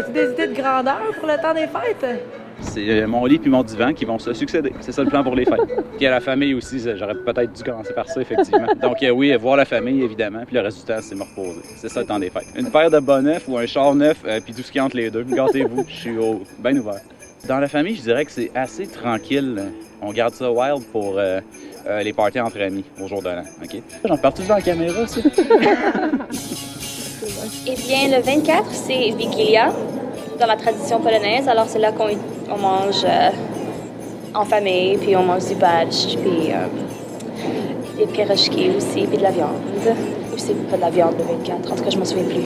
As-tu des idées de grandeur pour le temps des fêtes? C'est mon lit puis mon divan qui vont se succéder. C'est ça le plan pour les fêtes. Puis à la famille aussi, j'aurais peut-être dû commencer par ça, effectivement. Donc oui, voir la famille, évidemment, puis le reste du temps, c'est me reposer. C'est ça le temps des fêtes. Une paire de bas neufs ou un char neuf, puis tout ce qui est entre les deux. Gâtez-vous, je suis bien ouvert. Dans la famille, je dirais que c'est assez tranquille. On garde ça wild pour les parties entre amis au jour de l'an. OK? J'en parle toujours dans la caméra, ça. Eh bien, le 24, c'est Vigilia, dans la tradition polonaise. Alors, c'est là qu'on mange en famille, puis on mange du badge, puis des pierogi aussi, puis de la viande. Ou c'est pas de la viande le 24, en tout cas, je m'en souviens plus.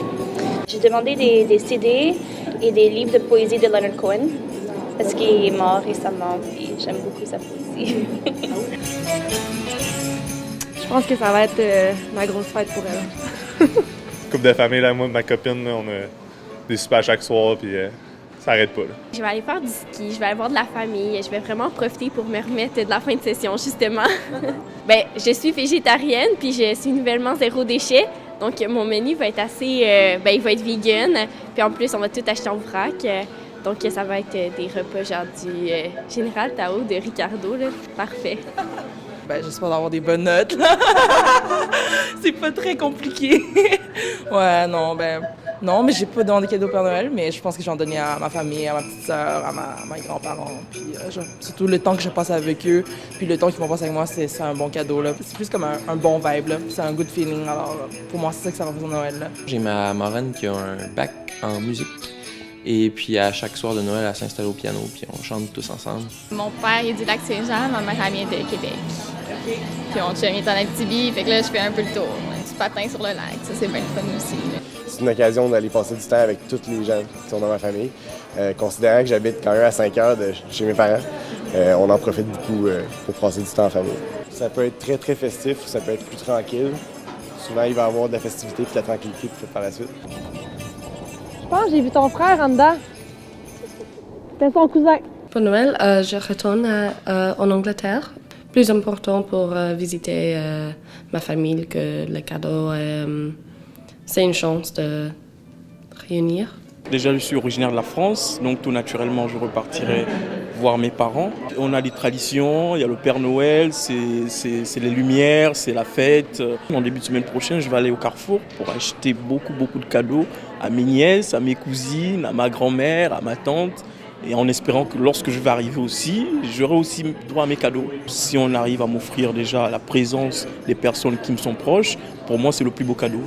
J'ai demandé des CD et des livres de poésie de Leonard Cohen, parce qu'il est mort récemment, puis j'aime beaucoup sa poésie. Je pense que ça va être ma grosse fête pour elle. Couple de famille, là, moi et ma copine, là, on a des soupers à chaque soir, puis ça arrête pas. Là. Je vais aller faire du ski, je vais aller voir de la famille, je vais vraiment profiter pour me remettre de la fin de session, justement. Ben, je suis végétarienne, puis je suis nouvellement zéro déchet, donc mon menu va être assez, il va être vegan, puis en plus, on va tout acheter en vrac, donc ça va être des repas genre du Général Tao de Ricardo, là. Parfait. Ben, j'espère avoir des bonnes notes. C'est pas très compliqué. Ouais, non, mais j'ai pas demandé cadeau au Père Noël, mais je pense que j'en donnais à ma famille, à ma petite sœur, à mes grands-parents. Puis surtout le temps que je passe avec eux, puis le temps qu'ils vont passer avec moi, c'est un bon cadeau, là. C'est plus comme un bon vibe, là. C'est un good feeling. Alors, pour moi, c'est ça que ça représente Noël, là. J'ai ma marraine qui a un bac en musique. Et puis à chaque soir de Noël, elle s'installe au piano, puis on chante tous ensemble. Mon père est du Lac-Saint-Jean, ma mère vient de Québec. Puis mon chum est en Abitibi, fait que là, je fais un peu le tour. Du patin sur le lac, ça c'est bien le fun aussi. C'est une occasion d'aller passer du temps avec tous les gens qui sont dans ma famille. Considérant que j'habite quand même à 5 heures de chez mes parents, on en profite beaucoup pour passer du temps en famille. Ça peut être très, très festif, ça peut être plus tranquille. Souvent, il va y avoir de la festivité puis de la tranquillité par la suite. Je pense que j'ai vu ton frère en dedans. C'est son cousin. Pour Noël, je retourne en Angleterre. Plus important pour visiter ma famille que le cadeau. C'est une chance de réunir. Déjà, je suis originaire de la France, donc tout naturellement, je repartirai voir mes parents. On a des traditions, il y a le Père Noël, c'est les lumières, c'est la fête. En début de semaine prochaine, je vais aller au Carrefour pour acheter beaucoup de cadeaux à mes nièces, à mes cousines, à ma grand-mère, à ma tante. Et en espérant que lorsque je vais arriver aussi, j'aurai aussi droit à mes cadeaux. Si on arrive à m'offrir déjà la présence des personnes qui me sont proches, pour moi, c'est le plus beau cadeau.